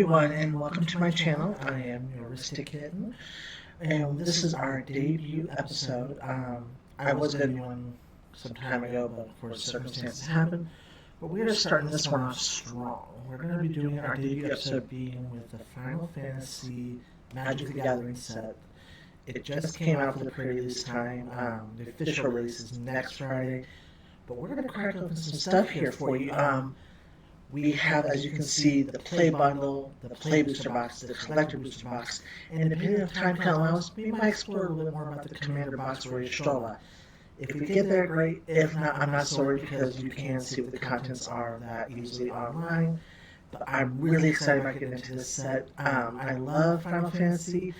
everyone, and welcome to my channel. I am your Ristic Kitten, and this is our debut episode. I was going to do one some time ago, but of course circumstances happened. But we are starting this one off strong. We're going to be doing our debut episode being with the Final Fantasy Magic the Gathering set. It just came out for the pre-release time. The official release is next Friday, but we're going to crack open some stuff here for you. We have, as you can see, the Play Bundle, the Play Booster Box, the Collector Booster Box, and depending on time count allows, we might explore a little bit more about the Commander Box for Stola. If we get there, great. If not, I'm not sorry because you can see what the contents are that easily online. But I'm really excited about getting into this set. I love Final Fantasy.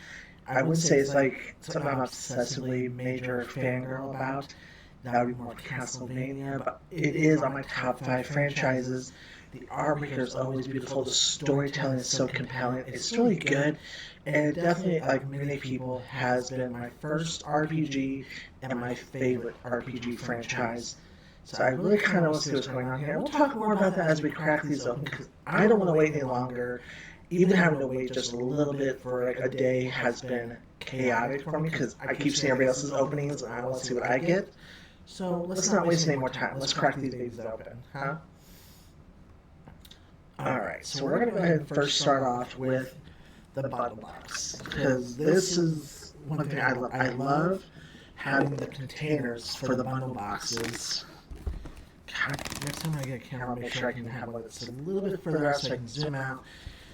I would say it's like something I'm obsessively major fangirl about. That would be more Castlevania, but it is on my top 5 franchises. The art here is always beautiful. The storytelling is so compelling. It's really good, and it definitely, like many people, has been my first RPG and my favorite RPG franchise. So I really kind of want to see what's going on here. We'll talk more about that as we crack these open, because I don't want to wait any longer. Even having to wait just a little bit for like a day has been chaotic for me, because I keep seeing everybody else's openings, and I want to see what I get. So let's not waste any more time. Let's crack these babies open, huh? Alright, so we're going to go ahead and first start off with the bundle box, because this is one thing I love. I love having the containers for the bundle boxes. God, next time I get a camera, I'll make sure I can have one that's a little bit further out so I can zoom out.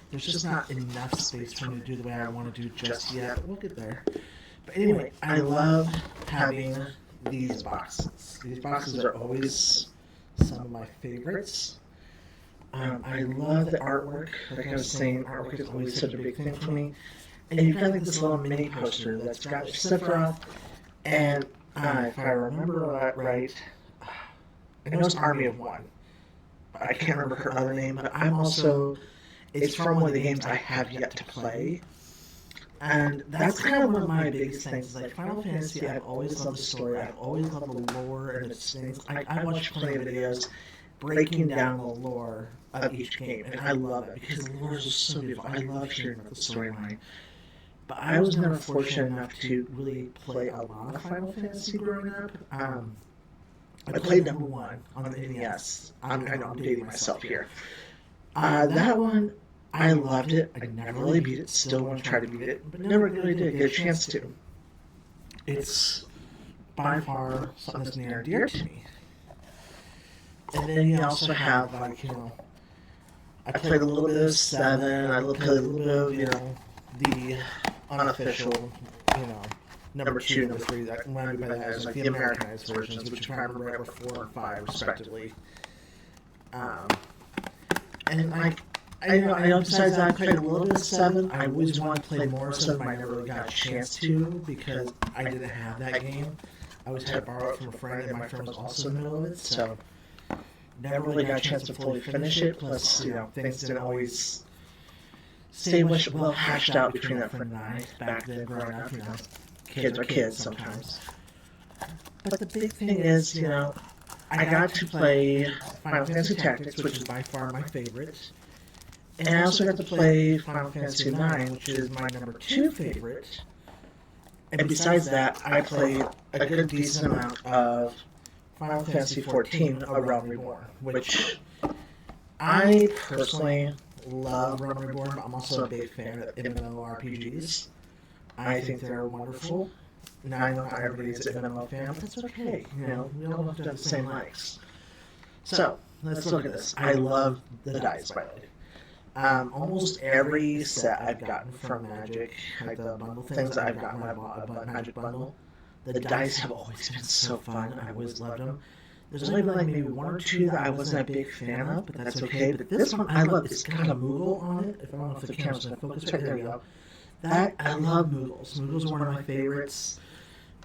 There's just not enough space for me to do the way I want to do just yet. We'll get there. But anyway, I love having these boxes. These boxes are always some of my favorites. I love the artwork. Like I was saying, artwork is always such a big thing for me. And you've got like this little mini poster that's got Sephiroth, and if I remember right, I know it's Army of One. I can't remember her other name, but I'm also, it's from one of the games I have yet to play. And that's kind of one of my biggest things. Like Final Fantasy, I've always loved the story. I've always loved the lore and its things. I watch plenty of videos breaking down the lore of each game, and I love it because the lore is just so beautiful. I love hearing about the storyline. But I was never fortunate enough to really play a lot of Final Fantasy growing up. I played number 1 on the NES. I know I'm dating myself here. That one, I loved it. I never really beat it. Still want to try to beat it, but never really did get a chance to. It's by far something that's near and dear to me. And then you also have, like, I played a little bit of 7, I played a little bit of, the unofficial, number 2, number 3, that reminded me by that as, like, the Americanized versions, which if I remember right were 4 and 5, respectively. And, like, I know besides that, I played a little bit of 7. I always wanted to play more of 7, but I never really got a chance to, because I didn't have that game. I always had to borrow it from a friend, and my friend was also in the middle of it, so never really got a chance to fully finish it. Plus, things didn't always stay well hashed out between that friend and I back then growing up. Kids are kids sometimes. But the big thing is, I got to play Final Fantasy Tactics, which is by far my favorite. And I also got to play Final Fantasy IX, which is my number 2 favorite. And besides that, I played a good decent amount of Final Fantasy XIV, A Realm Reborn, which I personally love Realm Reborn, but I'm also a big fan of MMORPGs. I think they're wonderful. Now, I know not everybody's an MMO fan, but that's okay. We all have to have the same likes. So, let's look at this. I love the dice, by the way. Almost every set I've gotten from Magic, like the bundle things I've gotten when I bought a Magic bundle, the dice have always been so fun. I always loved them. There's only been like maybe 1 or 2 that I wasn't a big fan of, but that's okay. But this one I love. It's got a Moogle on it. If I don't know if the camera's going to focus right there, we go. I love Moogles. Moogles are one of my favorites.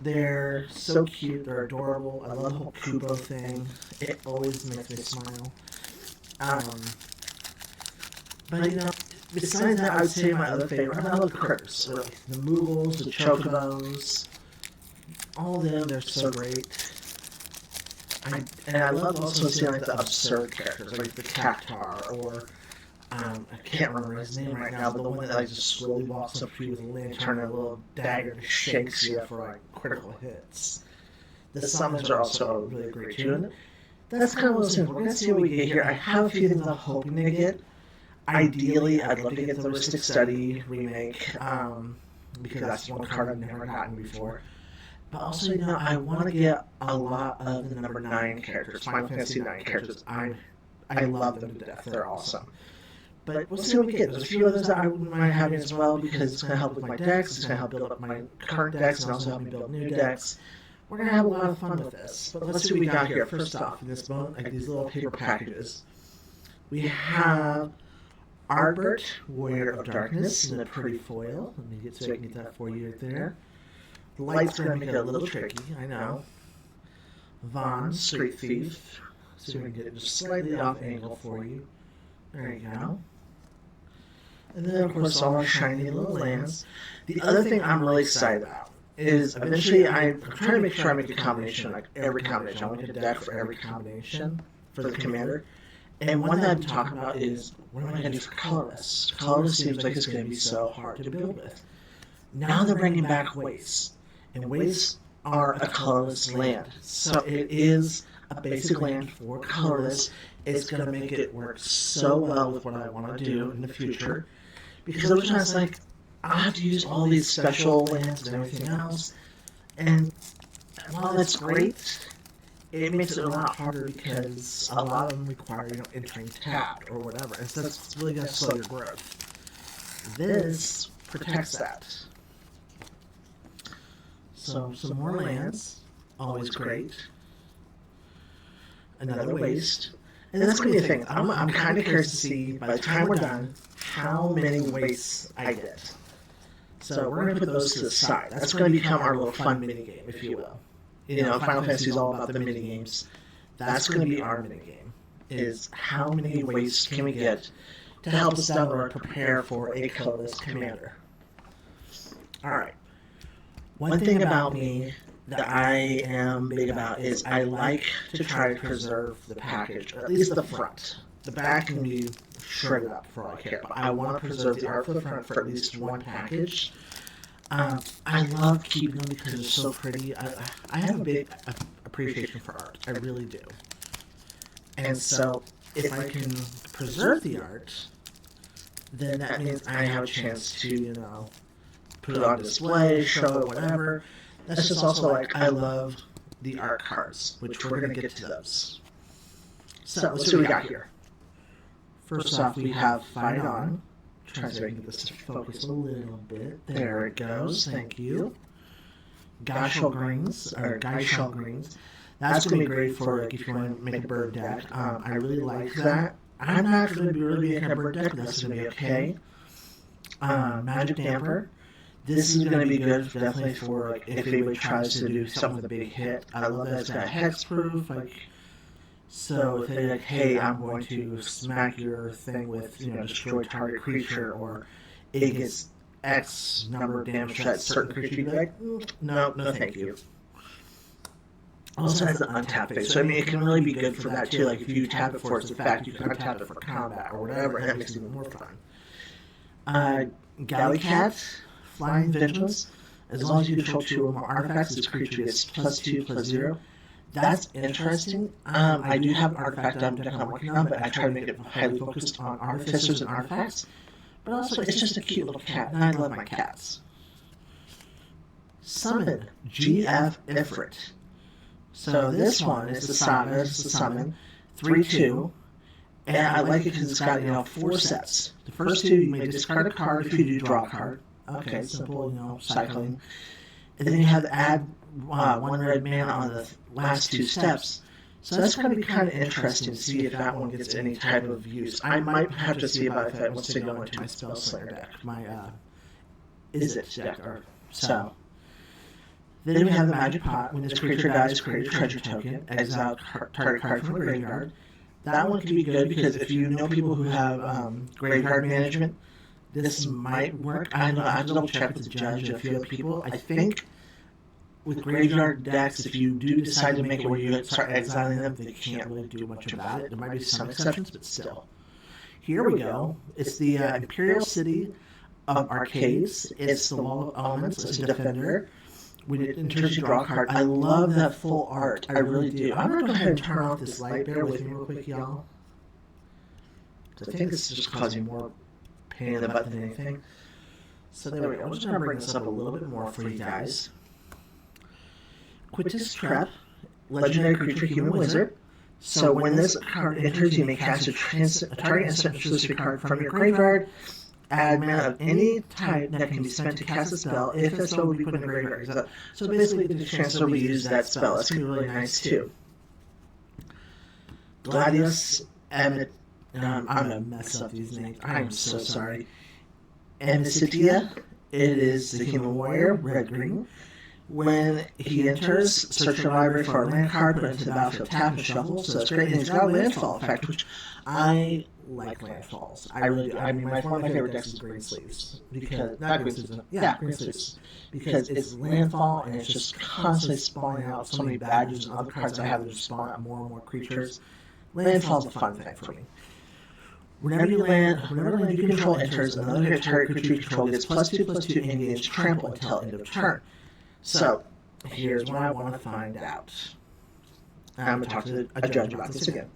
They're so cute. They're adorable. I love the whole Kubo thing. It always makes me smile. But besides that, I would say my other favorite. I love the critters. Really. The Moogles, the Chocobos. All of them, they're so great. And I love also seeing like the absurd characters, like the Cactar or I can't remember his name right now, but the one that like just slowly walks up to you with a lantern and a little dagger and shakes you for like critical hits. The summons are also really great too. And that's kind of one of those things. We're gonna see what we get here. I have a few things I'm hoping to get. Ideally, I'd love to get the Ristic Study remake, because that's one card I've never gotten before. But also, you know, I want to get a lot of the number 9 characters, Final Fantasy 9 characters. I love them to death. They're awesome. But we'll see what we get. There's a few others that I wouldn't mind having as well, because it's going to help with my decks, it's going to help build up my current decks, and also help me build new decks. We're going to have a lot of fun with this. But let's see what we got here. First off, in this moment, like these little paper packages, we have Arbert, Warrior of Darkness, in a pretty foil. Let me get so I can get that for you right there. The light's going to make it a little tricky, I know. Vaughn, Street Thief. So we can get it just slightly off angle for you. There you go. And then, of course, all our shiny little lands. The other thing I'm really excited about is eventually I'm trying to make sure I make a combination, like every combination. I want to get a deck for every combination for the commander. And one that I'm talking about is, what am I going to do for colorless? Colorless seems like it's going to be so hard to build with. Now they're bringing back wastes. And wastes are a colorless land. So it is a basic land for colorless. It's going to make it work so well with what I want to do in the future. Because originally I was like, I'll have to use all these special lands and everything else. And while that's great, it makes it a lot harder because a lot of them require, you know, entering tapped or whatever. And so that's really going to slow your growth. This protects that. So some more lands, always great. Another waste. And that's going to be the thing. I'm kind of curious to see, by the time we're done, how many wastes I get. So we're going to put those to the side. That's going to become our little fun minigame, if you will. You know, Final Fantasy is all about the minigames. That's going to be our minigame, is how many wastes can we get to help us down the road prepare for a colorless commander. Alright. One thing about me that I am big about is I like to try to preserve the package, or at least the front. The back can be shredded up for all I care, but I want to preserve the art for the front for at least one package. I love keeping them because they're so pretty. I have a big appreciation for art. I really do. And so if I can preserve the art, then that means I have a chance to, you know, put it on display, show it, whatever. That's just also like, I love the art cards, which we're going to get to those. So let's see what we got here. First off, we have Fight On. Try so I can get this to focus a little bit. There it goes. Thank you. Geishel Greens, or Geishel Greens. That's going to be great for, like, if you want to make a bird deck. I really like that. I'm not going to be really making a bird deck, but that's going to be okay. Magic Damper. This is going to be good, definitely for, like, if anybody tries to do something with a big hit. I love that it's got hexproof, like. So if they're like, hey, I'm going to smack your thing with, you know, destroy target creature, or it gets X number of damage to that certain creature, you'd be like, no, thank you. Also has the untap phase, so I mean, it can really be good for that too. Like if you tap it for its effect, you can untap it for combat or whatever, and that makes it even more fun. Galley Cat, Flying Vigilance. As long as you control 2 or more artifacts, this creature gets +2/+0. That's interesting. I do have an artifact deck I'm working on, but I try to make it highly focused on artificers and artifacts. But also, it's just a cute little cat, and I love my cats. Summon GF Ifrit. So this one is the summon, 3/2, and I like it because it's got, you know, 4 sets. The first 2, you may discard a card if you do draw a card. Okay, simple, you know, cycling. And then you have to add 1 red mana on the last 2 steps. So that's going to be kind of interesting to see if that one gets any type of use. I might have to see about if that wants to go into my Spellslinger deck, my Is It deck, or so. Then we have the Magic Pot. When this creature dies, create a treasure token, exile target card from the graveyard. That one can be good because if you know people who have graveyard management, this might work. I have to double check with the judge and a few other people. I think with graveyard decks, if you do decide to make it where you start exiling them, they can't really do much about it. There might be some exceptions, but still. here we go. It's the Imperial City of Arcades. It's the Wall of Elements. It's a Defender. When it enters, you draw a card. I love that full art. I really do. I'm going to go ahead and turn off this light. Bear with me real quick, y'all. I think this is just causing more pain in the butt than anything. So there we go. I'm just going to bring this up a little bit more for you guys. Quintus Trap, legendary creature, human wizard. So when this card enters, you may cast a target instant sorcery card from your graveyard. Add mana of any type that can be spent to cast a spell if that spell would be put in the graveyard. So basically, the chancellor will use that spell. That's going to be really nice too. Gladius, I'm going to mess up these names. I'm so sorry. Amicitia, it is the human warrior, red-green. When he enters, search your library for a land card, put it into the battlefield, tap and shuffle. So that's great. And he's got a landfall effect, which I like landfalls. I really do. I mean, one of my favorite decks is Green Sleeves. Because, not Green Sleeves, Green Sleeves. Because it's landfall and it's just constantly spawning out so many badges and other cards I have that just spawn out more and more creatures. Landfall's a fun thing for me. Whenever land you control enters, another target creature you control gets +2/+2 and gains trample until end of turn. So, here's what I want to find out. I'm going to talk to a judge about this again.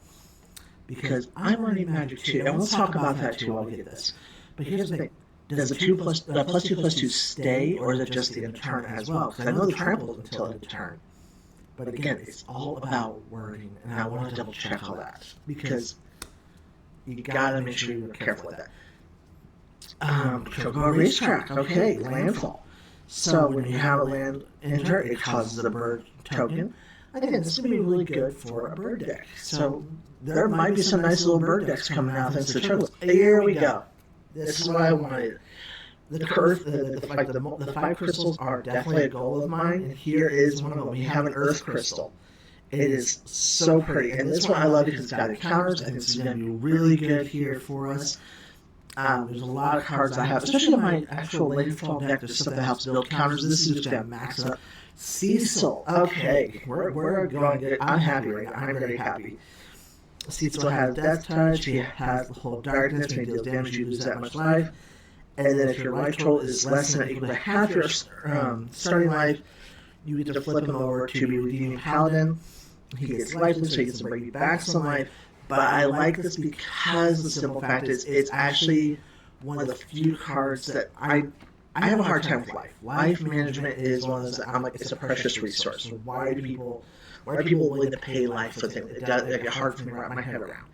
Because I'm running Magic 2, and we'll talk about that too while we get this. But here's the thing. Does the +2/+2 stay, or is it just the end of turn as well? Because I know the trample is until end of turn. But again, it's all about wording, and I want to double check all that. Because you gotta make sure you're careful with that. Chocobo Racetrack, okay, landfall. So when you have a land enter, it causes a bird token. Again, this is going to be really good for a bird deck. So there might be some nice little bird decks coming out thanks to Chocobo. Here we go. This is what I wanted. The 5 crystals are definitely a goal of mine, and here is one of them. We have an earth crystal. It is so pretty, and this one I love because it's got encounters. I think it's going to be really good here for us. There's a lot of cards I have, especially in my actual landfall deck. There's stuff that helps build counters. This is just going to max up. Cecil, okay, we're going good. I'm happy right now. I'm very happy. Cecil has Death Touch. He has the whole Darkness. When he deals damage, you lose that much life. And then if your life total is less than or equal to half your starting life, you get to flip him over to be Redeeming Paladin. He gets lifeless, so he gets to bring you back some life. But I like this because the simple fact is it's actually one of the few cards that I have a hard time with life. Life management is one of those that I'm like, it's a precious resource. So why are people willing to pay life for things? It does make it hard for me to wrap my head around.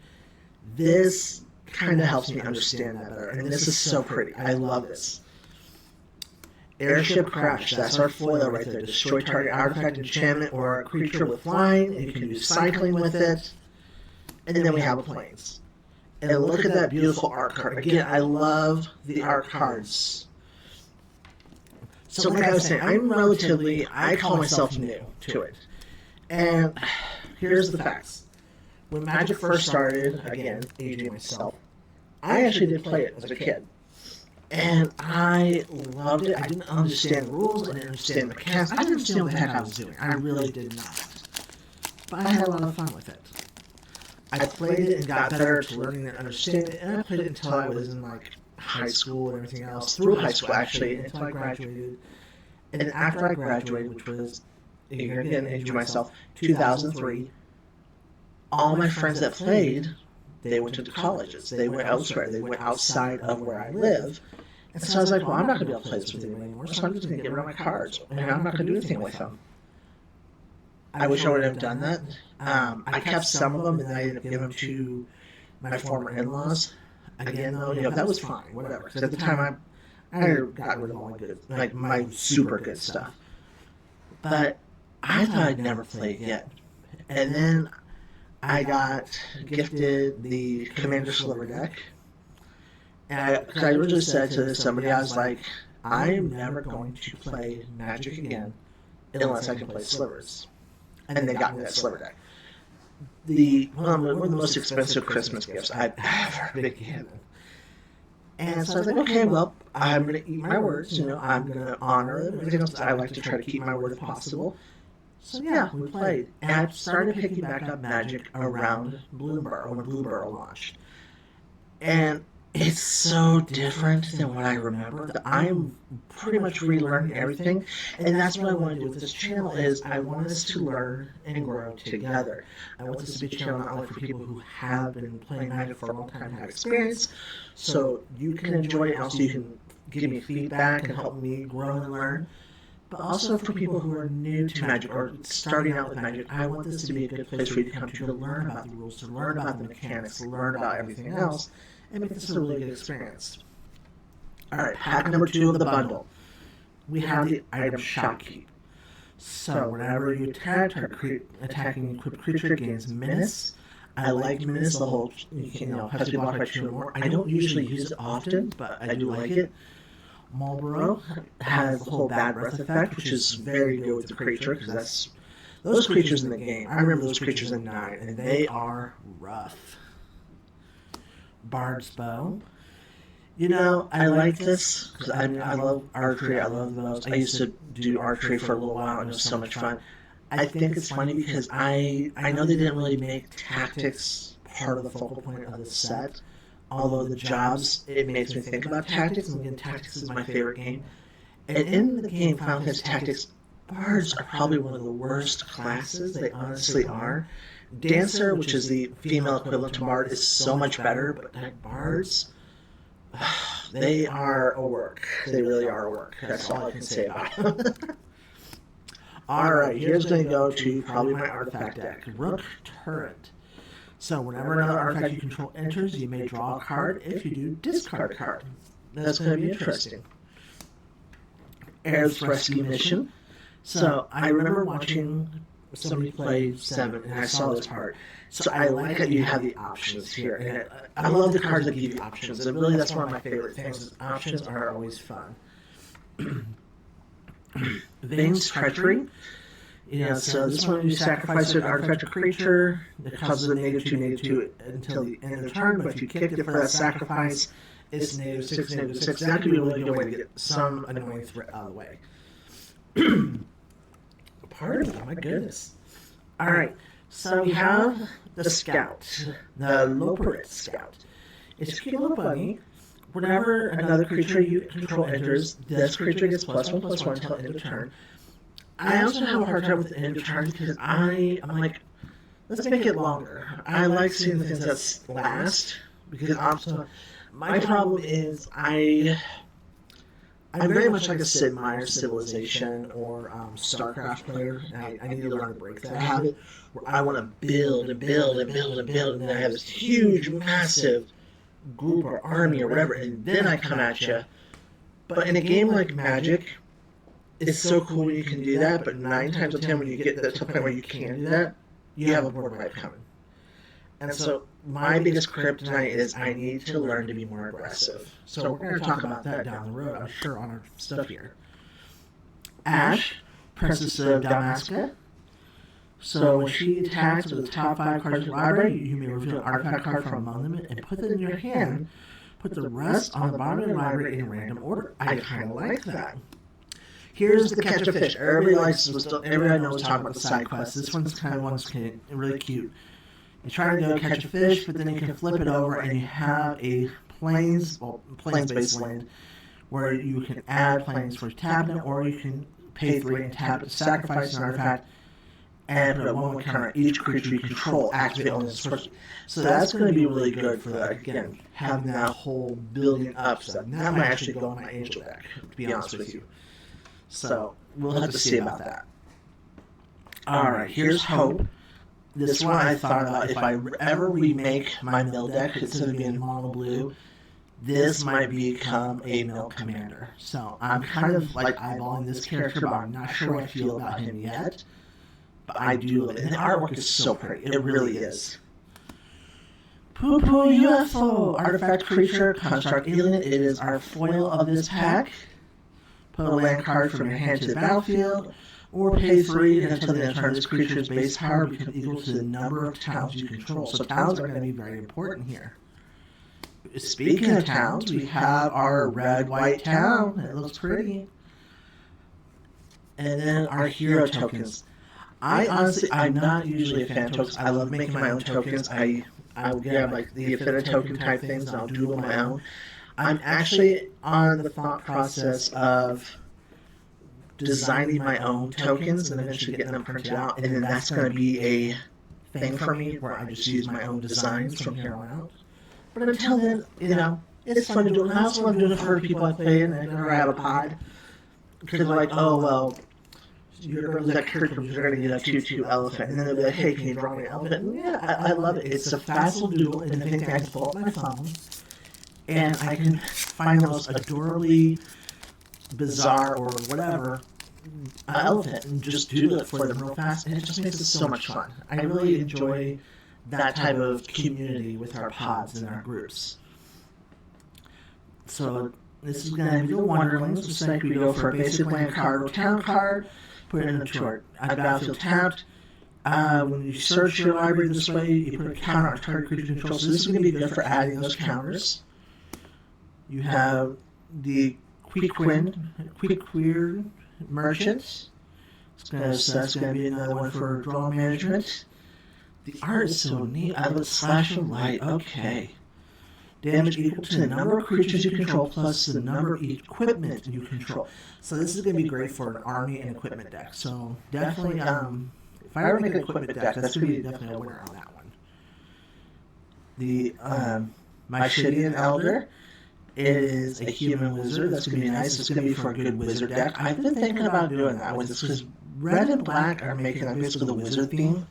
This kind of helps me understand that better. And this is so pretty. I love this. Airship Crash, that's our foil right there. Destroy target artifact, enchantment, or a creature with flying, and you can do cycling with it. And then we have planes. And look at that beautiful art card. Again, I love the art cards. So like I was saying, I call myself new to it. And here's the facts. When Magic first started, again, aging myself, I actually did play it as a kid. And I loved it. I didn't understand the rules. I didn't understand the mechanics. I didn't understand what the heck I was doing. I really did not. But I had a lot of fun with it. I played it and got better to learning and understanding it. And I played it until I was in like high school and everything else. Through high school, actually, until I graduated. And then after I graduated, which was, again, age myself, 2003, all my friends that played, they went to colleges. They went elsewhere. They went outside of where I live. And so I was like, well, I'm not going to be able to play this with anyone anymore, so I'm just going to get rid of my cards. And I'm not going to do anything with them. I wish I would have done that. I kept some of them, and then I ended up giving them to my former in-laws. Again, though, that was fine, whatever. Because at the time, I got rid of all my good, like my super good stuff. But I thought I'd never play it yet. And then I got gifted the Commander Sliver deck. And because I originally said to somebody, I was like, I'm never going to play Magic again unless I can play Slivers. And they got me that Sliver deck. One of the most expensive Christmas gifts I've ever been given. And so I was like, okay, well, I'm going to eat my words. I'm going to honor them and everything else. I like to try to keep my word if possible. So yeah, we played. And I started picking back up Magic around Bloomburrow, when Bloomburrow launched. And it's so different than what I remember that I'm pretty much relearning everything. And that's what I want to do with this channel is I want us to learn and grow together. I want this to be a channel not only for people who have been playing Magic for a long time and have experience, so you can enjoy it and also you can give me feedback and help me grow and learn. But also for people who are new to Magic or starting out with Magic, I want this to be a good place for you to come to learn about the rules, to learn about the mechanics, to learn about everything else, and make this a really good experience. Alright, pack number 2 of the bundle. We have the item Shopkeep. So, whenever you attack, attacking equipped creature gains Menace. I like Menace, the whole, has to be blocked by 2 or more. I don't usually use it often, but I do like it. Marlborough has the whole Bad Breath effect, which is very good with the creature, because that's those creatures in the game. I remember those creatures in 9, and they are rough. Bard's Bow. I like this, because I love archery, I love those. I used to do archery for a little while, and it was so much fun. I think it's funny because I know they didn't really make tactics part of the focal point of the set, although the jobs, it makes me think about tactics, and again, tactics is my favorite game. And in the game Final Fantasy Tactics, bards are probably one of the worst classes. They honestly are. Dancer, which is the female equivalent to bard, is so much better, but bards, they are a work. They really are a work. That's all I can say about them. Alright, here's going to go to probably my artifact deck. Rook Turret. So whenever another artifact you control enters, you may draw a card. If you do, discard a card. That's going to be interesting. Air's Rescue Mission. So I remember watching somebody play 7, and I saw this part. So I like that you have the options here. And I love the cards that give you options. And really, that's one of my favorite things. Options are always fun. Vane's Treachery. So this one you sacrifice an artifact or creature that causes a -2/-2 until the end of the turn, but if you kicked it for that sacrifice, it's -6/-6. That could be a really good way to get some annoying threat out of the way. Pardon me, my goodness. Alright, so we have the Scout, the Loperit Scout. It's a cute little bunny. Whenever another creature you control enters, this creature gets +1/+1 until end of turn. I also have a hard time with the end of turn because I'm like, let's make it longer. I like seeing things that last because my problem is I'm very much like a Sid Meier's Civilization or StarCraft player. And I need to learn to break that habit where I want to build and build and build and build, and then I have this huge, massive group or army or whatever, and then I come at you. But in a game like Magic, it's so cool when you can do that, but 9 times out of 10 when you get to the point where you can't do that, you have a board wipe coming. And so my biggest kryptonite is I need to learn to be more aggressive. So we're going to talk about that down the road, I'm sure, on our stuff here. Ash, Princess of Damaska. So when she attacks with the top 5 cards of your library, you may reveal an artifact card from among them and put them in your hand. Put the rest on the bottom of your library in random order. I kind of like that. Here's the Catch a Fish. Everybody knows talking about the side quests. This one's kind of really cute. You try to go catch a fish, but then you can flip it over and you have a plains-based land where you can add plains for tapping it, or you can pay 3 and tap it to sacrifice an artifact and put a 1/1 counter each creature you control activate on this first. So that's going to be really good for again having that whole building up stuff. That might actually go on my angel deck, to be honest with you. So we'll have to see about that. Alright, here's Hope. This one I thought about if I ever remake my mill deck instead of being mono blue, this might become a mill commander. So I'm kind of like eyeballing this character, but I'm not sure what I feel about him yet. But I do love it. And the artwork is so pretty. It really is. Poo Poo UFO, artifact creature, construct alien. It is our foil of this pack. Put a land card from your hand to the battlefield, or pay 3 until the end of the turn. This creature's base power becomes equal to the number of towns you control. So towns are going to be very important here. Speaking of towns, we have our red-white town. It looks pretty. And then our hero tokens. I'm not usually a fan of tokens. I love making my own tokens. I I'll grab like the affinity token type things and I'll doodle my own. I'm actually on the thought process of designing my own tokens and eventually getting them printed out, and then that's going to be a thing for me where I just use my own designs from here on out. But until then, it's fun to do it. I also love doing it for people I play in and I have a pod. Because they're like, oh, well, you're going to lose that character because you're going to get a 2/2 elephant. And then they'll be like, hey, can you draw me an elephant? And yeah, I love it. It's a fast little doodle, and if anything, I can pull up my phone, and I can find the most adorably bizarre or whatever elephant and just doodle it for them real fast, and it just makes it so much fun. I really enjoy that type of community with our pods and our groups. So this is going to be the Wonderlands. Just like we go for a basic land card or town card, put it into our battlefield tapped. When you search your library this way, you put a counter on target creature control. So this is going to be good for adding those counters. You have the Quick Merchant. That's going to be another one for draw management. The art is so neat. I love slash of light. Okay. Damage equal to the number of creatures you control plus the number of equipment you control. So this is going to be great for an army and equipment deck. So definitely, if I ever make an equipment deck, that's going to be definitely a winner on that one. The Myshidian Elder. It is a human wizard. That's going to be nice. It's going to be for a good wizard deck. I've been thinking about doing that with this because red and black are making basically the wizard theme.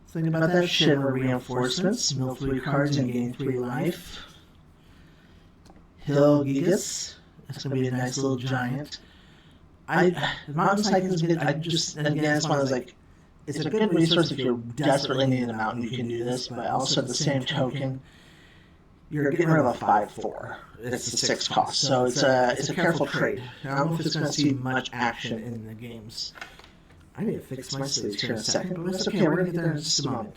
Think about that. Shiver reinforcements. Mill 3 cards and gain 3 life. Hill Gigas. That's going to be a nice little giant. Mountain Cycling is good. Again, it's one of those, like, it's a good resource if you're desperately needing a mountain, you can do this, but also at the same token, you're getting rid of a 5/4. It's a 6 cost, so it's a careful trade. I don't know if it's going to see much action in the games. I need to fix my sleeves here in a second, but that's okay. We're going to get there in just a moment.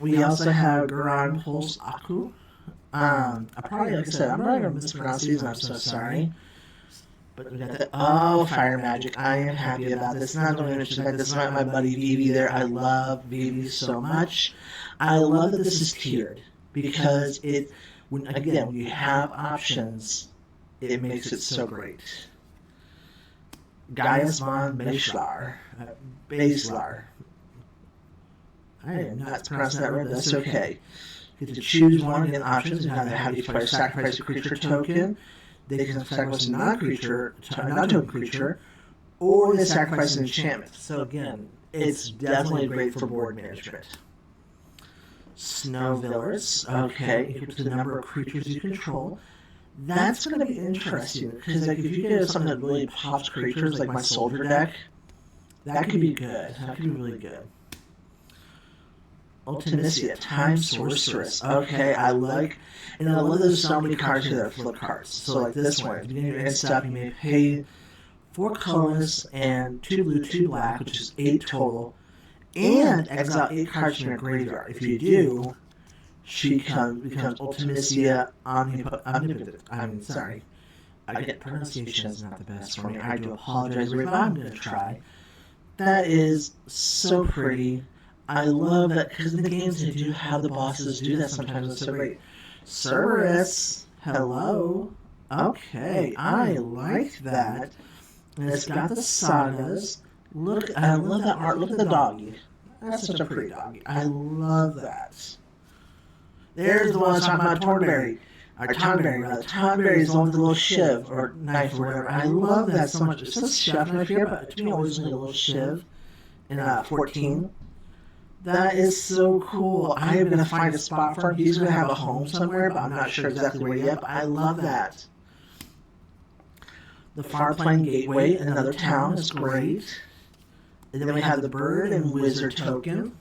We also have Guran Pulse Aku. Like I said, I'm probably going to mispronounce these, and I'm so sorry. But we got the Fire Magic. I am happy about this. Not only mention that this is my buddy Vivi there. I love Vivi so much. I love that this is tiered because when you have options, it makes it so great. Gaius von Baslar. I am not pronouncing that right, but that's okay. You get to choose one again options. You have each player sacrifice a creature token. They can sacrifice a non-token creature, or they sacrifice an enchantment. So again, it's definitely great for board management. Snow Villas, okay, equal to the number of creatures you control. That's going to be interesting, because if you get something that really pops creatures, like my soldier deck, that could be good. That could be really good. Ultimisia, Time Sorceress. Okay, I love there's so many cards here that are flip cards. So like this one, at the beginning of your end step, you may pay 4 colorless and 2 blue, 2 black, which is 8 total, and exile 8 cards from your graveyard. If you do, she becomes Ultimisia Omnipotent. I'm sorry. Again, pronunciation is not the best for me. I do apologize, but I'm going to try. That is so pretty. I love that because in the games they do have the bosses do that sometimes. It's so great. Cerberus, hello. Okay, I like that. And it's got the sagas. Look, I love that art. Look at the doggy. That's such a pretty doggy. I love that. There's the one talking about Tonberry. Tonberry is the one with the little shiv or knife or whatever. I love that so much. It says chef knife here, but to me, it always like a little shiv in 14. That is so cool. I am going to find a spot for him. He's going to have a home somewhere, but I'm not sure exactly where yet. But I love that. The Farplane Gateway, another town, is great. And then we have the Bird and Wizard token.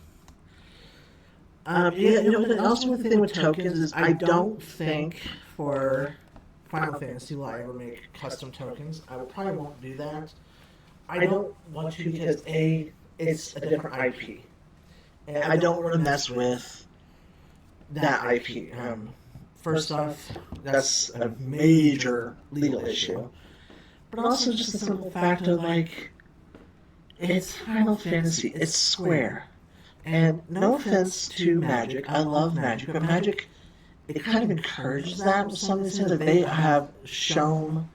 Also one thing with tokens is I don't think for Final Fantasy will I ever make custom tokens. I probably won't do that. I don't want to because it's a different IP. And I don't want to mess with that IP. First off, that's a major legal issue. But also just the simple fact of, like, it's Final Fantasy. It's Square. And no offense to Magic, I love Magic, but Magic, it kind of encourages that with some of these things. Like they have shown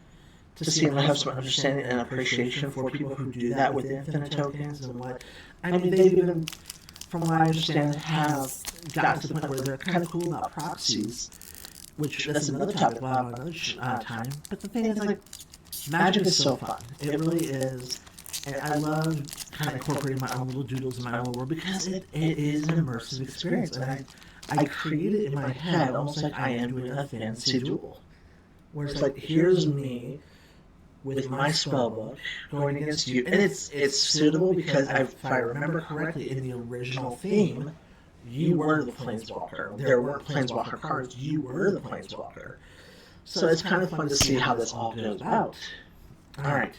to see and have some understanding and appreciation for people who do that with infinite tokens and what. I mean, they've even, from what I understand, have gotten to the point where they're kind of cool about proxies, which that's another topic we'll have another time. But the thing is, like, Magic is so fun. It really is. And I love kind of incorporating my own little doodles in my own world because it is an immersive experience. And I create it in my head almost like I am doing a fantasy duel. Where it's like, here's me with my spellbook going against you. And it's suitable because if I remember correctly, in the original theme, you were the Planeswalker. There weren't Planeswalker cards. You were the Planeswalker. So it's kind of fun to see how this all goes out. All right.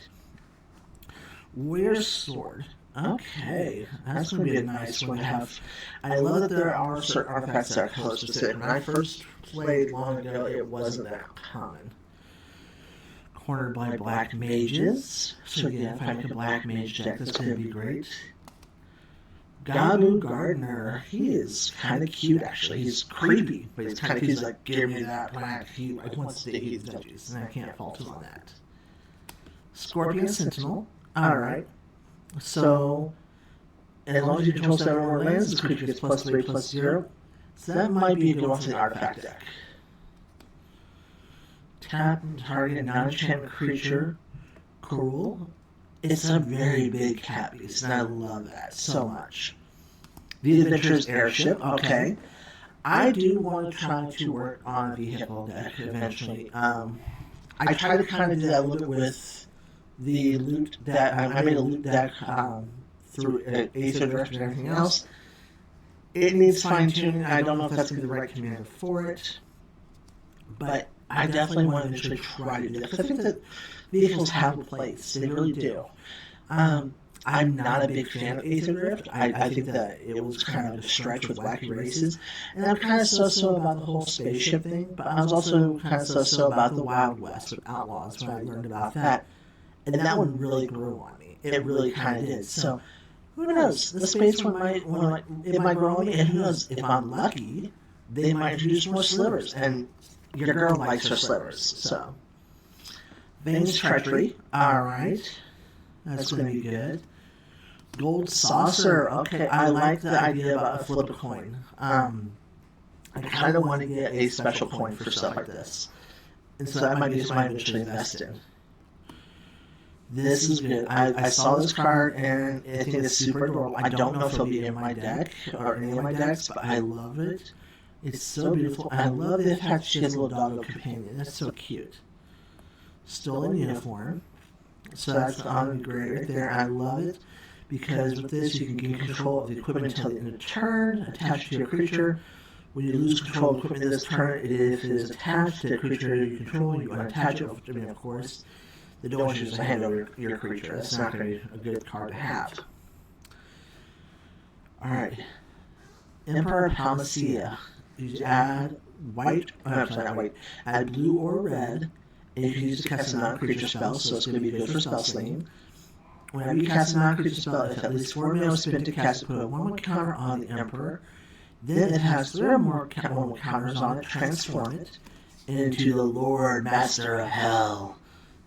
Warrior Sword. Okay, that's going to be a nice one to have. I love that there are certain artifacts that are color specific. When I first played long ago, it wasn't that common. Cornered by black mages. So again, if I make a black mage deck, that's going to be great. Gabu Gardener. He is kind of cute, actually. He's creepy, but he's kind of cute. He's like, give me that black. He wants to eat his veggies, and I can't fault him on that. Scorpion Sentinel. Alright. So, as long as you control 7 or more lands, this creature gets +3/+0. So that might be a good one for the artifact deck. Tap and target non-enchantment creature. Cool. It's a very big cat beast, and I love that so much. The Adventurer's Airship. Okay. I do want to try to work on a vehicle deck eventually. I try to kind of do that a little bit with the loot deck. I made a loot deck through Ace of Direction and everything else. It needs fine-tuning. I don't know if that's going to be the right commander for it. But I definitely want to eventually try to do that. Because I think that vehicles have a place. They really do. I'm not a big fan of Ace of Drift. I think that it was kind of a stretch with wacky races. And I'm kind of so-so about the whole spaceship thing. But I was also kind of so-so about the Wild West with Outlaws when I learned about that. And that one really grew on me. It really kind of did. So, who knows? The space one might grow on me. And who knows? If I'm lucky, they might introduce more slivers. And your girl likes her slivers. So, Vane's Treachery. Alright. That's going to be good. Gold Saucer. Okay, I like the idea about a flip a coin. I kind of want to get a special coin for stuff like this. And so that might be something I eventually invest in. This is good. I saw this card and I think it's super adorable. I don't know if it'll be in my deck or any of my decks, but I love it. It's so beautiful. I love the fact she has a little doggo companion. That's so cute. Stolen Uniform. So that's going to be great right there. I love it because with this you can gain control of the equipment until the end of the turn, attached to your creature. When you lose control of the equipment this turn, if it is attached to a creature you control, you unattach it. I mean, of course, they don't want you to just hand over your creature. That's not going to be a good card to have. Alright. Emperor Panacea. You add add blue or red, and you can use to cast a non-creature spell, so it's going to be good for spell slinging. Whenever you cast a non-creature spell, if at least 4 mana was spent to cast it, put a 1/1 counter on the Emperor. Then it has 3 or more 1/1 counters on it, transform it into the Lord Master of Hell.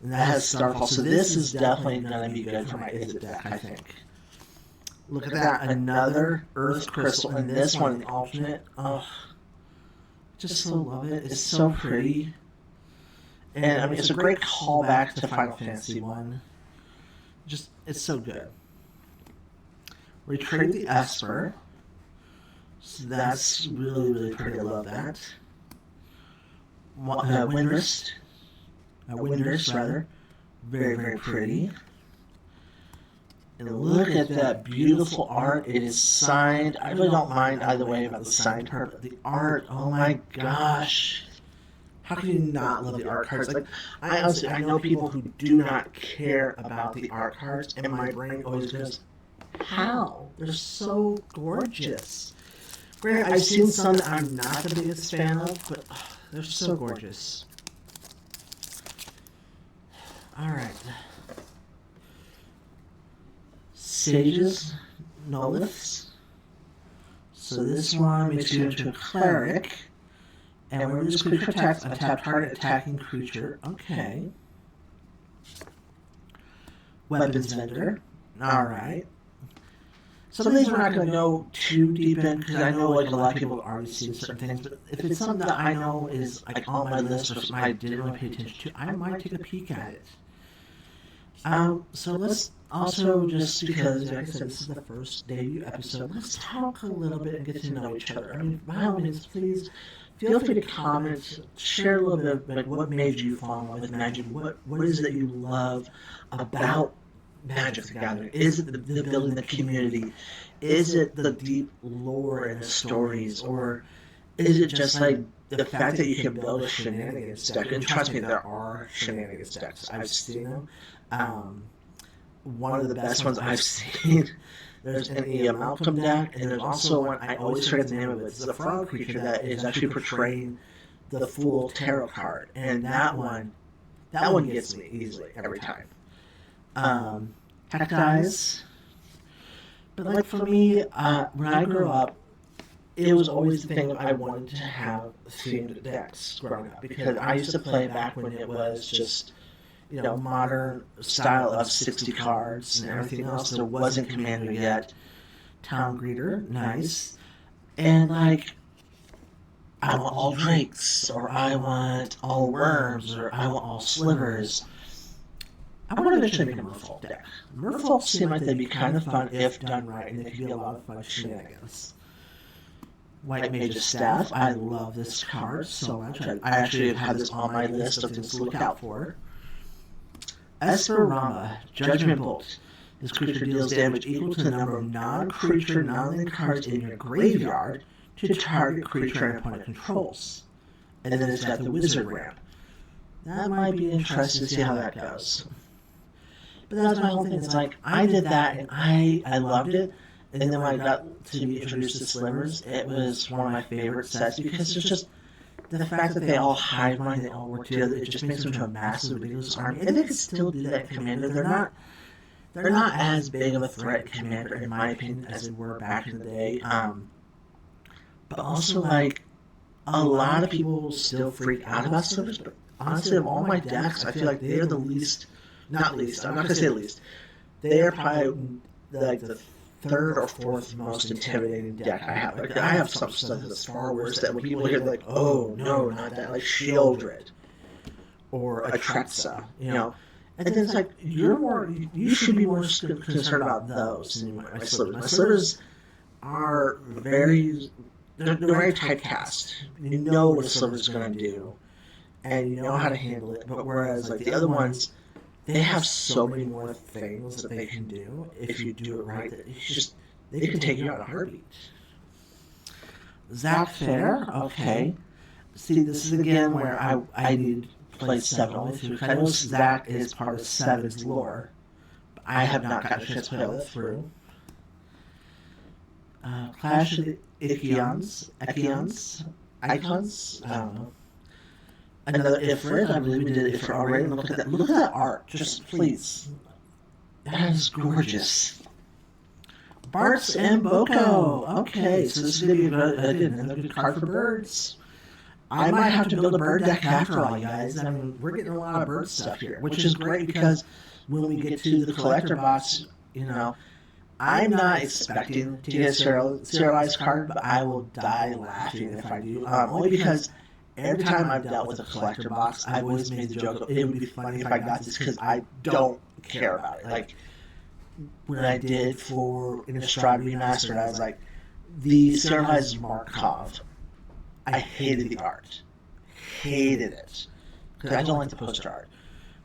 And that has Starfall, so this is definitely going to be good for my Izzet deck, I think. Look at that, another Earth Crystal, and this one, the alternate. Oh, just so love it. It's so pretty. And I mean, it's a great callback to Final Fantasy 1. Just, it's so good. Retrieve the Esper. So that's really pretty. I love that. Windrest. Windrest, rather. Very pretty. And look at that beautiful art. It is signed. I really don't mind either way about the signed part, but the art, oh my gosh. How can you not love the art cards? Like, I know people who do not care about the art cards, and my brain always goes, how? They're so gorgeous. Granted, I've seen some that I'm not the biggest fan of, but they're so gorgeous. Alright. Sages, Noliths. So this one makes you into a cleric. And when this creature attacks, untap target attacking creature. Okay. Weapons vendor. Alright. Some of these we're not going to go too deep in because I know like a lot of people have already seen certain things. But if it's something that I know is like on my list or something I didn't really pay attention to, I might take a peek at it. So let's also, just because, like I said, this is the first debut episode, let's talk a little bit and get to know each other. I mean, by all means, please feel free to comment, share a little bit of like what made you fall in love with Magic. What is it that you love about Magic the Gathering? Is it the building the community? Is it the deep lore and the stories, or is it just like the fact that you can build a shenanigans deck? And trust me, there are shenanigans decks. I've seen them. One of the best ones I've seen. There's the Amalgam deck, and there's also one, I always forget the name of it. It's a frog creature that is actually portraying the Fool tarot card, and that one gets me easily every time. Hectize. But like for me, when I grew up, it was always the thing I wanted to have themed decks growing up, because I used to play back when it was just, modern style of 60 cards and everything else. There wasn't Commander yet. Town Greeter, nice. And like, I want all Drakes, or I want all Worms, or I want all Slivers. I want to eventually make a Merfolk deck. Merfolk seem like they'd be kind of fun if done right, and they could be a lot of fun shenanigans. White Mage's Staff, I love this card so much. I actually have had this on my list of things to look out for. Esperama, Judgment Bolt. This creature deals damage equal to the number of non-creature, non-land cards in your graveyard to target creature and opponent controls. And then it's got the Wizard ramp. That might be interesting to see how that goes. But that's my whole thing. It's like, I did that and I loved it. And then when I got to be introduced to Slivers, it was one of my favorite sets, because it's just the fact that they all hide money, they all work together, it just makes them into a massive, ridiculous army. And they can still do that in Commander. They're not as big of a threat in Commander, in my opinion, as they were back in the day. But also, like, a lot of people still freak out about Slivers, but honestly, of all my decks, I feel like they're the least, not least, I'm not going to say least, they are probably like the third or fourth most intimidating deck I have. Like, I have some stuff that's far worse that when people hear, they're like, oh, no, not that, like Shieldred or a Tretza, And then it's like, you should be more concerned about those than my Slivers. My Slivers are they're very typecast. You know what a Sliver is going to do, and you know how to handle it. But whereas, like, the other ones, they have so many more things that they can do if you do it right, that they can take you out in a heartbeat. Zach Fair, okay. See, this is again where I need to play 7 only through. I know Zach is part of 7's lore, but I have not gotten a chance to play all that through. Clash of the Icons, I don't know. Another Ifrit, I believe we did Ifrit already. Look at that art, just please. That is gorgeous. Bart's and Boko. Okay, so this is going to be another good card for birds. I might have to build a bird deck after all, you guys. I mean, we're getting a lot of bird stuff here, which is great, because when we get to the collector box, I'm not expecting to get a serialized card, but I will die laughing if I do. Only because every time I've dealt with a collector box, I've always made the joke, it would be funny if I got this, because I don't care about it. Like, when I did for Innistrad Remastered, I was like, the serialized Markov, I hated the art. Hated it. Because I don't like the poster art.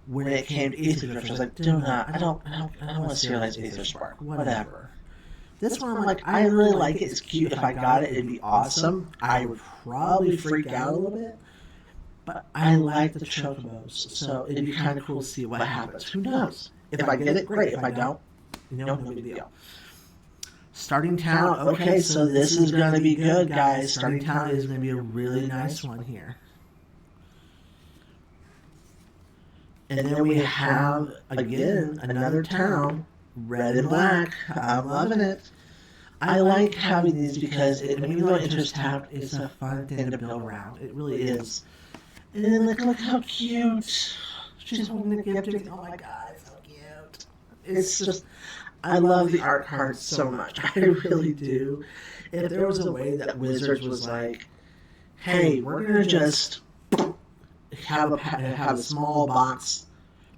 When it came to Aether Drift, I was like, I don't want to serialize Aether Spark. Whatever. This one, I'm like, I really like it. It's cute. If I got it, it'd be awesome. I would probably freak out a little bit. But I like the Chocobos, so it'd be kind of cool to see what happens. Who knows? If I get it, great. If I don't, no big deal. Starting Town. Okay, so this is going to be good, guys. Starting Town is going to be a really nice one here. And then we have, again, another town, red and black. I'm loving it. I like having these because even though Interest Tap is a fun thing to build around, it really is. And then look how cute. She's holding the gift. Oh my god, it's so cute. It's just, I love the art cards so much. I really do. If there was a way that Wizards was like, hey, we're gonna just have a small box,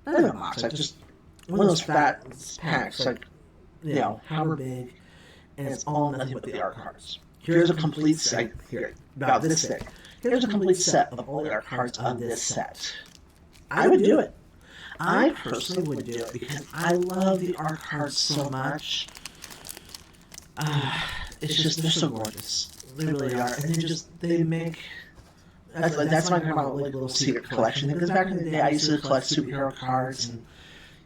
not even a box, like just one of those fat packs, like, you know, however big, and it's all nothing but the art cards. Here's a complete set. Here, about this thick. Here's a complete set of all the art cards of this set. I would do it. I personally would do it because I love the art cards so much. It's just, they're so gorgeous. They really are. And they make... That's my kind of like little secret collection. Because back in the day, I used to collect superhero cards and,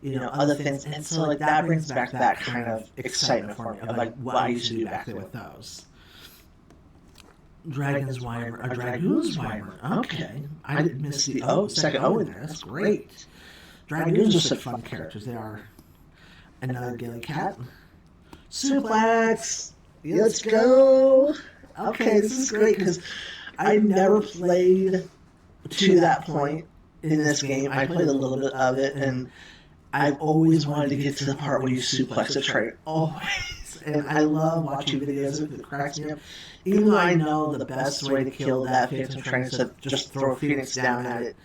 you know, other things. And so, like, that brings back that kind of excitement for me of, like, what I used to do back there with those. Dragon's Wyvern, or Dragoon's Wyvern. Okay. I didn't miss the second O in there. That's great. Dragoons are such fun characters. They are. Another Gilly Cat. Suplex! Let's go! Okay, this is great because I never played to that point in this game. I played a little bit of it, and I've always wanted to get to the part where you suplex a trait. Always. And I love watching videos of it. It cracks me up. Even though I know the best way to kill that Phantom Train is to just throw Phoenix down at it.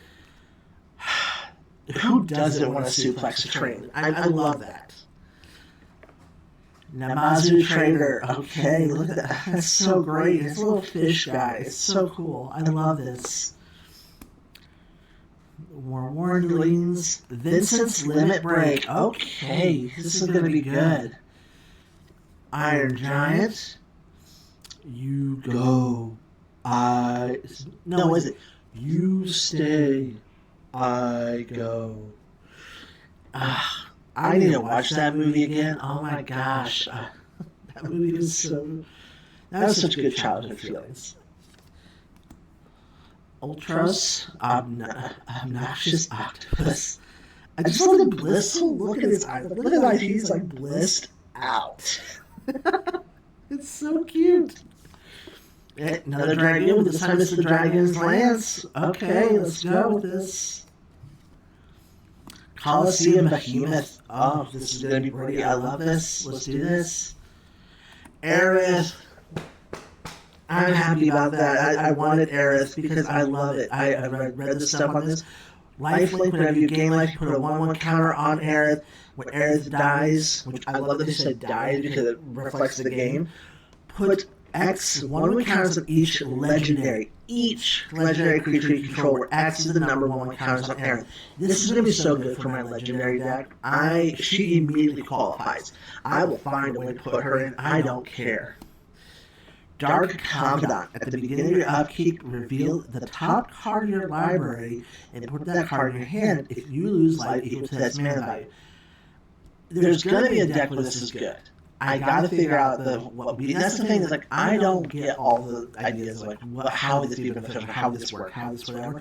Who doesn't want to suplex a train? I love that. Namazu Trader. Okay, look at that. That's so great. It's a little fish guy. It's so cool. I love this. Warnlings. Vincent's Limit Break. Okay, this is going to be good. Iron Giant. You go. No, is it? You stay. I go. I need to watch that movie again. Oh my gosh. That movie was so... That was such good childhood feelings. Ultros Obnoxious Octopus. I just love the blissful look at his eyes. Look at his eyes. He's like blissed out. It's so cute. Another dragon. This time it's the Dragon's Lance. Okay, let's go with this. Colosseum Behemoth. Oh, this is going to be pretty. I love this. Let's do this. Aerith. I'm happy about that. I wanted Aerith because I love it. I read the stuff on this. Lifelink, whenever you gain life, you put a 1/1 counter on Aerith. When Aerith dies, which I love that they said dies because it reflects the game, put X 1/1 counters of each legendary creature you control, where X is the number 1/1 counters on Aerith. This is going to be so good for my legendary deck. She immediately qualifies. I will find a way to put her in. I don't care. Dark Commandant. At the beginning of your upkeep, reveal the top card of your library and put that card in your hand. If you lose life equal to that mana value. There's going to be a deck where this is good. I got to figure out that's the thing, is like, I don't get all the ideas like how would this be beneficial, how would this work, how would this whatever.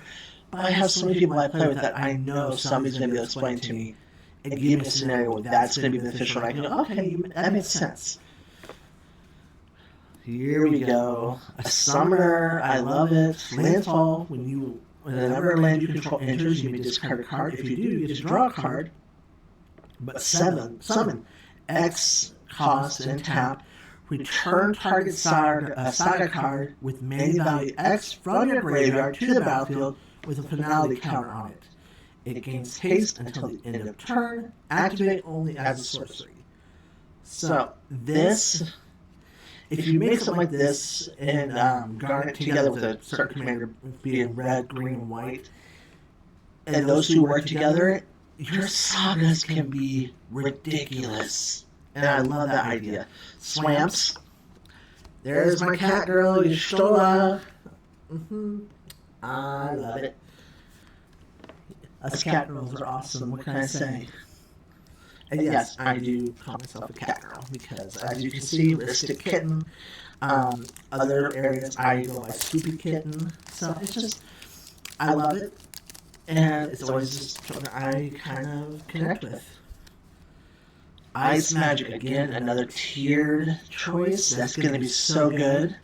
But I have so many people I play with that I know somebody's going to be able to explain to me and give me a scenario where that's going to be beneficial, and I can go, okay, that makes sense. Here we go. A Summoner, I love it. Landfall, whenever a land you control enters, you may discard a card. If you do, you get to draw a card. But summon. X cost and tap. Return target saga card with mana value X from your graveyard to the battlefield with a finality counter on it. It gains haste until the end of turn. Activate only as a sorcery. So this... If you make something like this and garnet together with a certain commander being red, green, and white, and those two work together, your sagas can be ridiculous. And I love that idea. Swamps. There's my cat girl, Y'shtola. I love it. Us cat girls are awesome. What can I say? And yes, I do call myself a cat girl because, as you can see, Ristic Kitten. Other areas I go by Scoopy Kitten. So it's just, I love it, and it's always just something I kind of connect with. Ice Magic, again, another tiered choice. That's going to be so good.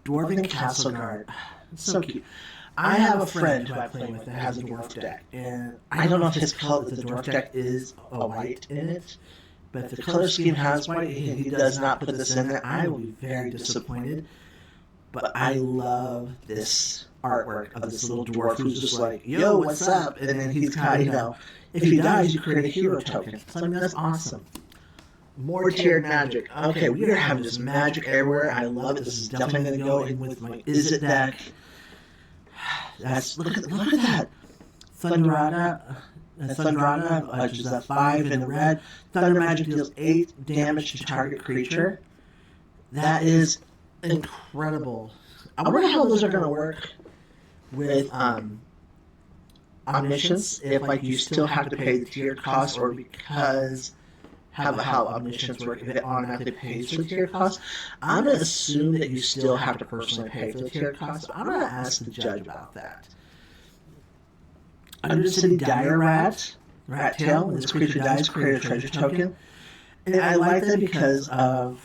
Dwarven Castle Guard. So cute. I have a friend who I play with that has a dwarf deck, and I don't know if his color, the dwarf deck is a white in it, but if the color scheme has white, and he does not put this in there, I will be very disappointed. But I love this artwork of this little dwarf who's just like, yo, what's up? And then he's got, you know, if he dies, you create a hero token. So I mean, that's awesome. More tiered magic. Okay, we are having just magic everywhere. I love it. This is definitely going to go in with my Is It deck. That's look at that. Thunderada, which is a 5 in the red. Thunder magic deals 8 damage to target creature. That is incredible. I wonder how those are going to work with omniscience. If like you still have to pay the tiered cost, or because how omniscience works, if it automatically pays for the tiered cost. I'm going to assume that you still have to personally pay for the tiered cost. I'm going to ask the judge about that. Undercity Dire Rat Tail. When this creature dies, create a treasure token. And I like that because of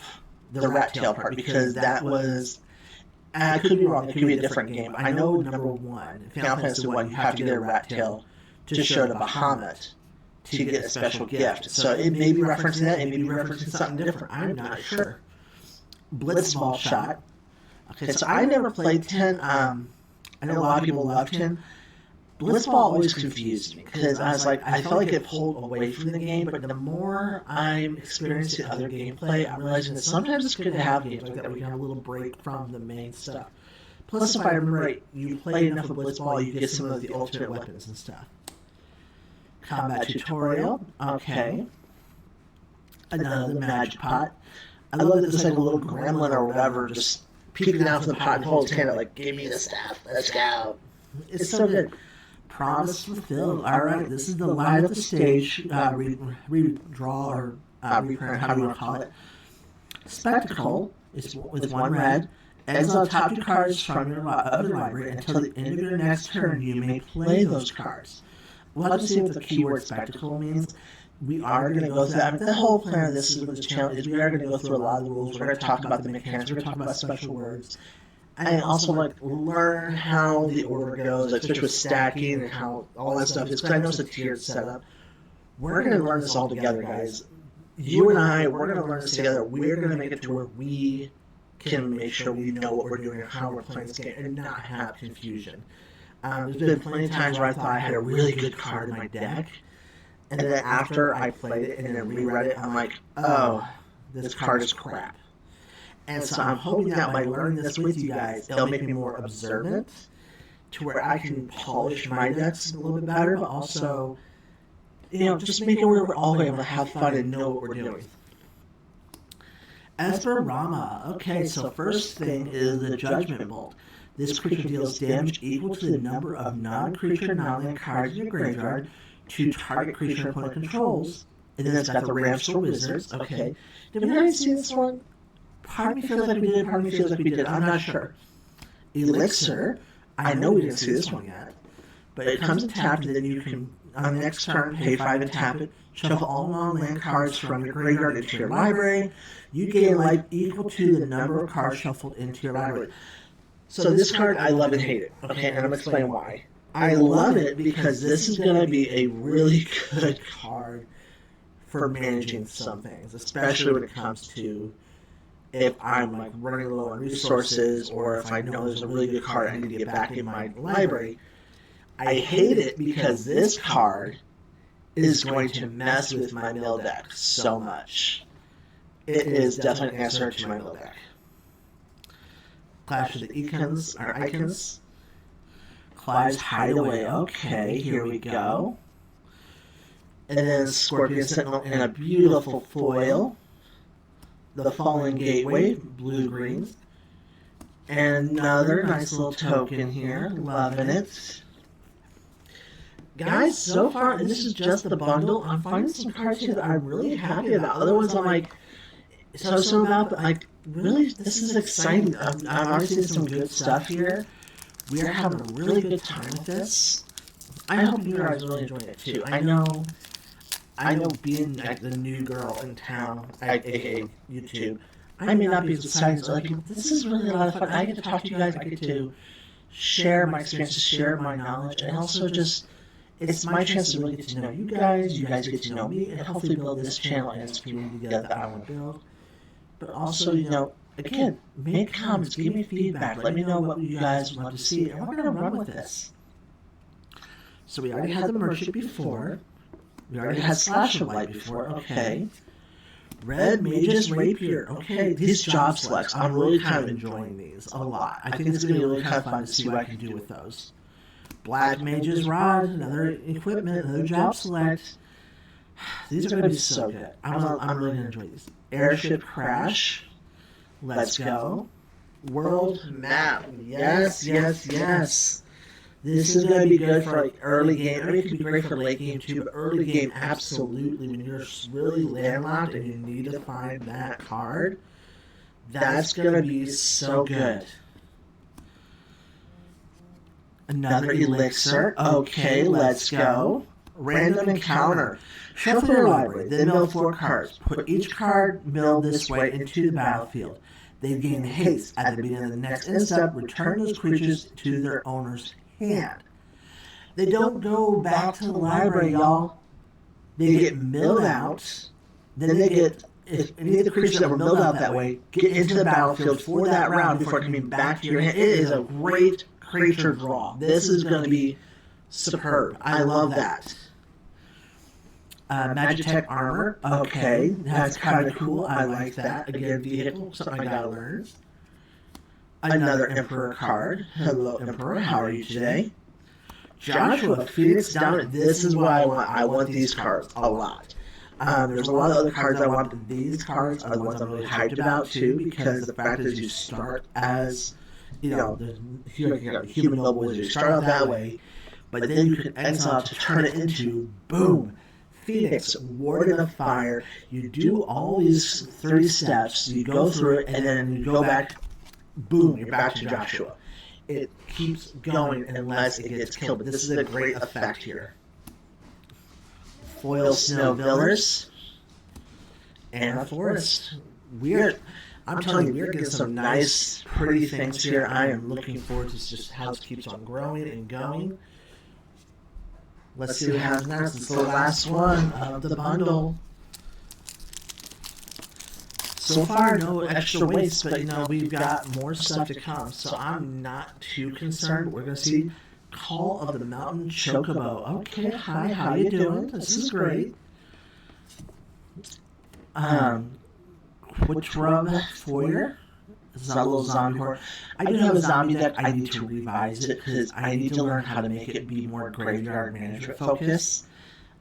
the rat tail part, because that was, I could be wrong, it could be a different game. I know number 1, Final Fantasy 1, you have to get a rat tail to show to Bahamut to get a special gift. So it may be referencing that, it may be referencing something different. I'm not sure. Blitzball Shot. Okay, so I never played 10. I know a lot of people love 10. Blitzball always confused me because I was like, I felt like it pulled away from the game, but the more I'm experiencing other gameplay, I'm realizing that sometimes it's good to have games like that where you can have a little break from the main stuff. Plus, if I remember right, you play enough of Blitzball, you get some of the ultimate weapons and stuff. Combat Tutorial, okay. Another Magic Pot. I love that there's like a little gremlin or whatever just peeking out from the pot and holds his hand like, give me the stuff, let's go. It's so good. Promise fulfilled. All right, this is the light up the stage redraw or reprint, how do you want to call it. Spectacle is with 1 red. Exile top 2 cards from your other library until the end of your next turn. You may play those cards. We'll have to see what the keyword spectacle means. We are going to go through that. The whole plan of this is with the channel is we are going to go through a lot of the rules. We're going to talk about the mechanics. We're going to talk about special words. And also, like, learn how the order goes, like, especially with stacking and how all that stuff is, because I know it's a tiered setup. We're going to learn this all together, guys. You and I, we're going to learn this together. We're going to make it to where we can make sure we know what we're doing and how we're playing this game and not have confusion. There's been plenty of times where I thought I had a really good card in my deck, and then after I played it and then reread it, I'm like, oh, this card is crap. And so I'm hoping that by learning this with you guys, it'll make me more observant to where I can polish my decks a little bit better, but also, you know, just make it where we're all able to have fun and know what we're doing. Esperama. Okay, so first thing is the Judgment Bolt. This creature deals damage equal to the number of non-creature non-land cards in your graveyard to target creature opponent controls. And then it's got the Ramstor Wizards. Okay. Did we already see this one? Part of me feels like we did, part of me feels like we did. I'm not sure. Elixir. I know we didn't see this one yet. But it comes tapped, and then you can, on the next turn, pay 5 and tap it. Shuffle all non-land cards from your graveyard into your library. You gain life equal to the number of cards shuffled into your library. So this card, I love and hate it. Okay, and I'm going to explain why. I love it because this is going to be a really good card for managing some things, especially when it comes to if I'm like running low on resources, or if I know there's a really good card I need to get back in my library. I hate it because this card is going to mess with my mill deck so much. It is definitely an answer to my mill deck. Clash of the Icons. Clive's Hideaway. Okay, here we go. And then Scorpion Sentinel in a beautiful foil. The Fallen Gateway, blue-green. And another nice little token here. Loving it. Guys, so far, and this is just the bundle, I'm finding some cards here that I'm really happy about. Other ones I'm like, so about, but like, really, this is exciting. I'm already seeing some good stuff here. We are having a really good time with this. I hope you guys really enjoy it too. I know I know being like the new girl in town, aka YouTube, I may not be as excited as other people. This is really a lot of fun. I get to talk to you guys. I get to share my experiences, share my knowledge, and also just it's my chance to really get to know you guys. You guys get to know me, and hopefully build this channel and this community together that I want to build. But also, again, make comments, give me feedback, let me know what you guys want to see, and we're going to run with this. So we already had the merchant before. We already had Slash of Light before. Okay. Red Mage's Rapier. Okay, these job selects. I'm really kind of enjoying these a lot. I think it's going to be really kind of fun to see what I can do with those. Black Mage's Rod, another equipment, another job select. These are going to be so good. I'm really going to enjoy these. Airship Crash. Let's go. World Map. Yes, yes, yes. This is going to be good for like early game. I mean, it could be great for late game too, but early game, absolutely. When you're really landlocked and you need to find that card, that's going to be so good. Another Elixir. Okay, let's go. Random Encounter. Shuffle your library, then mill 4 cards. Put each card milled this way into the battlefield. They gain haste. At the beginning of the next end step, return those creatures to their owner's hand. They don't go back to the library, y'all. They get milled out. Then they get, if any of the creatures that were milled out that way, get into the battlefield for that round before coming back to your hand. It is a great creature draw. This is going to be superb. I love that. Magitech Armor. Okay, that's kind of cool. I like that. Again, vehicle, something I gotta learn. Another Emperor card. Hello, Emperor. How are you today? Joshua, Phoenix Down. This is what I want. I want these cards a lot. There's a lot of other cards I want, but these cards are the ones I'm really hyped about too, because the fact is you start as, the human noble wizard. You start out that way, but then you can exile to turn it into, boom, Phoenix, Warden of Fire. You do all these 3 steps, you go through it, and then you go back, boom, you're back to Joshua. It keeps going unless it gets killed, but this is a great effect here. Foil Snow Villas and a Forest. I'm telling you, we're getting some nice, pretty things here. I am looking forward to just how this keeps on growing and going. Let's see what happens next. It's the last one of the bundle. So far, no extra waste, but we've got more stuff to come. So I'm not too concerned. We're going to see Call of the Mountain Chocobo. Okay, hi, how you doing? This is great. Which rub Foyer? Little zombie horror. I do have a zombie deck. I need to revise it because I need to learn how to make it be more graveyard management focus.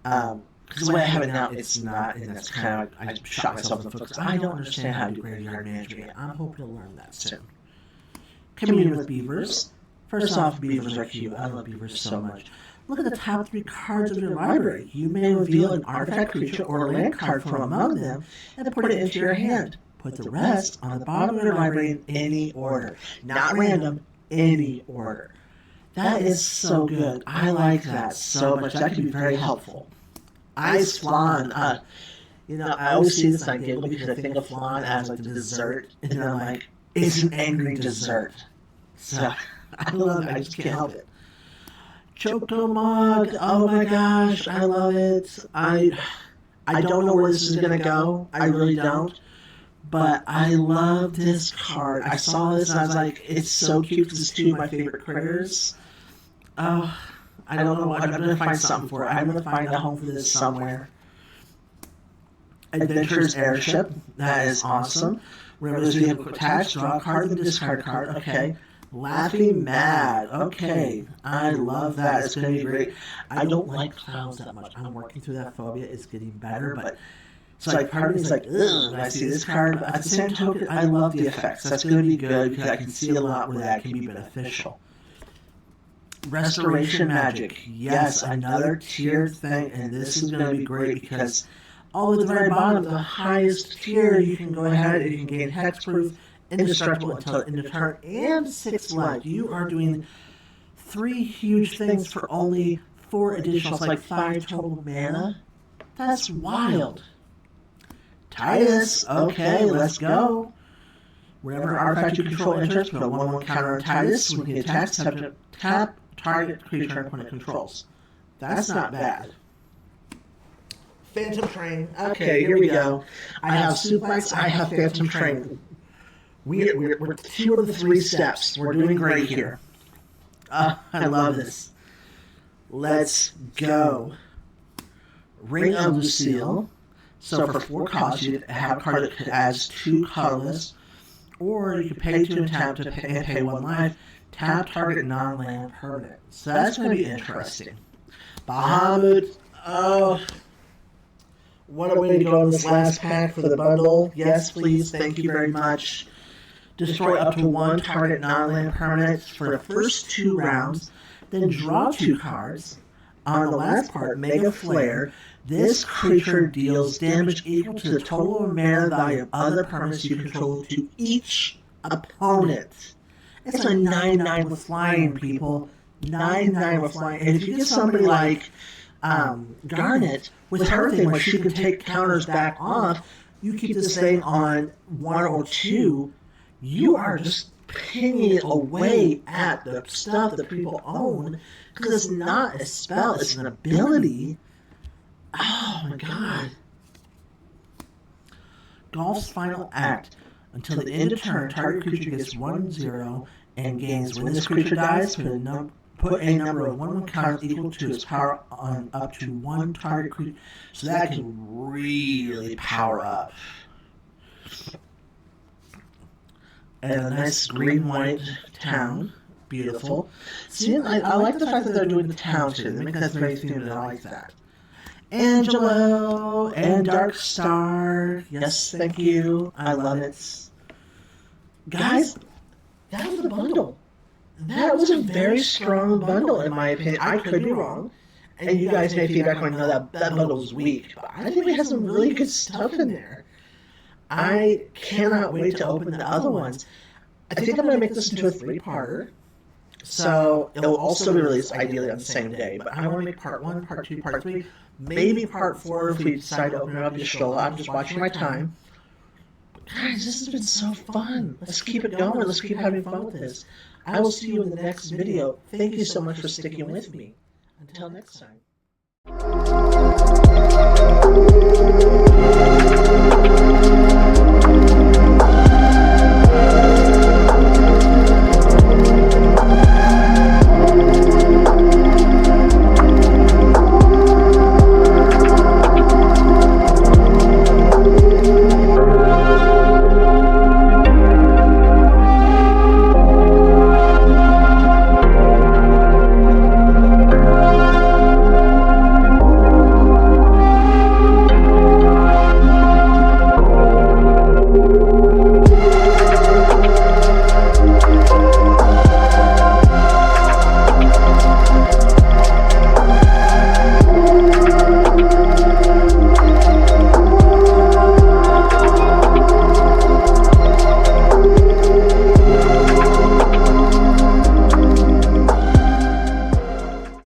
Because the way I have it now, it's not, and that's kind of I shot myself in the foot because I don't understand how to do graveyard management yet. I'm hoping to learn that soon. Commune with Beavers. First off, Beavers are cute. I love Beavers so much. Look at the top 3 cards of your library. You may reveal an artifact creature or a land card from among them and put it into your hand. Put the rest on the bottom of your library in any order. Not random, any order. That is so good. I like that so much. That could be very helpful. Ice Flan. I always see this on Giggle because I think of flan as like the dessert. And then I'm like, it's an angry dessert. So I love it. I just can't help it. Choco Mug. Oh my gosh. I love it. I don't know where this is going to go. I really don't. But I love this card. I saw this and I was like, it's so cute because it's 2 of my favorite critters. I don't know. I'm going to find something for it. I'm going to find a home for this somewhere. Adventurer's Airship. That is awesome. Remember this vehicle attached. Draw a card and discard card. Okay. Laughing Mad. Okay. I love that. It's going to be great. I don't like clowns that much. I'm working through that phobia. It's getting better, but... So like part of me is like, ugh, when I see this card, but at the same token, I love the effects. That's going to be good because I can see a lot where that can be beneficial. Restoration Magic. Yes, another tiered thing, and this is going to be great because all at the very bottom, the highest tier, you can go ahead and you can gain hexproof, indestructible until end of turn, and 6 life. You are doing 3 huge things for only 4 additional, so like 5 total mana. That's wild. Titus, okay, let's go. Whenever artifact you control enters, put a 1/1 counter on Titus. When he attacks, tap target creature opponent controls. That's not bad. Phantom Train. Okay, here we go. I have Suplex, I have Phantom Train. We're 2 of the 3 steps. We're doing great here. I love this. Let's go. Ring of Lucille. So for 4 costs, you have a card that adds 2 colorless, or you can pay 2 and tap to pay 1 life. Tap target non-land permanent. So that's going to be interesting. Bahamut. Oh, what a way to go in this last pack for the bundle. Yes, please. Thank you very much. Destroy up to 1 target non-land permanent for the first 2 rounds. Then draw 2 cards. On the last part, Mega Flare. This creature deals damage equal to the total mana value of other permanents you control to each opponent. It's a 9/9 with flying, people. 9/9 with flying. And if you get somebody like Garnet with her thing where she can take counters back off, you keep this thing on 1 or 2, you are just pinging away at the stuff that people own, because it's not a spell, it's an ability. Oh my god. Golf's final act. Until the end of turn, target creature gets 1/0 and gains. When this creature dies, put a number of 1/1 counters equal to its power on up to 1 target creature. So that can really power up. And a nice green-white town. Beautiful. See, I like the fact that they're doing the town too. They make that very themed, and I like that. Angelo and Dark Star. Yes, thank you. I love it. Guys, that was a bundle. That was a very strong bundle, in my opinion. I could be wrong. And you guys may feedback on that bundle was weak. But I think we had some really good stuff in there. I cannot wait to open the other ones. I think I'm going to make this into a 3-parter. So it will also be released ideally on the same day. But I want to make part 1, part 2, part 3. Maybe part 4 if we decide to open it up to Shola. I'm just watching my time. But guys, this has been so fun. Let's keep it going. Let's keep having fun with this. I will see you in the next video. Thank you so much for sticking with me. Until next time.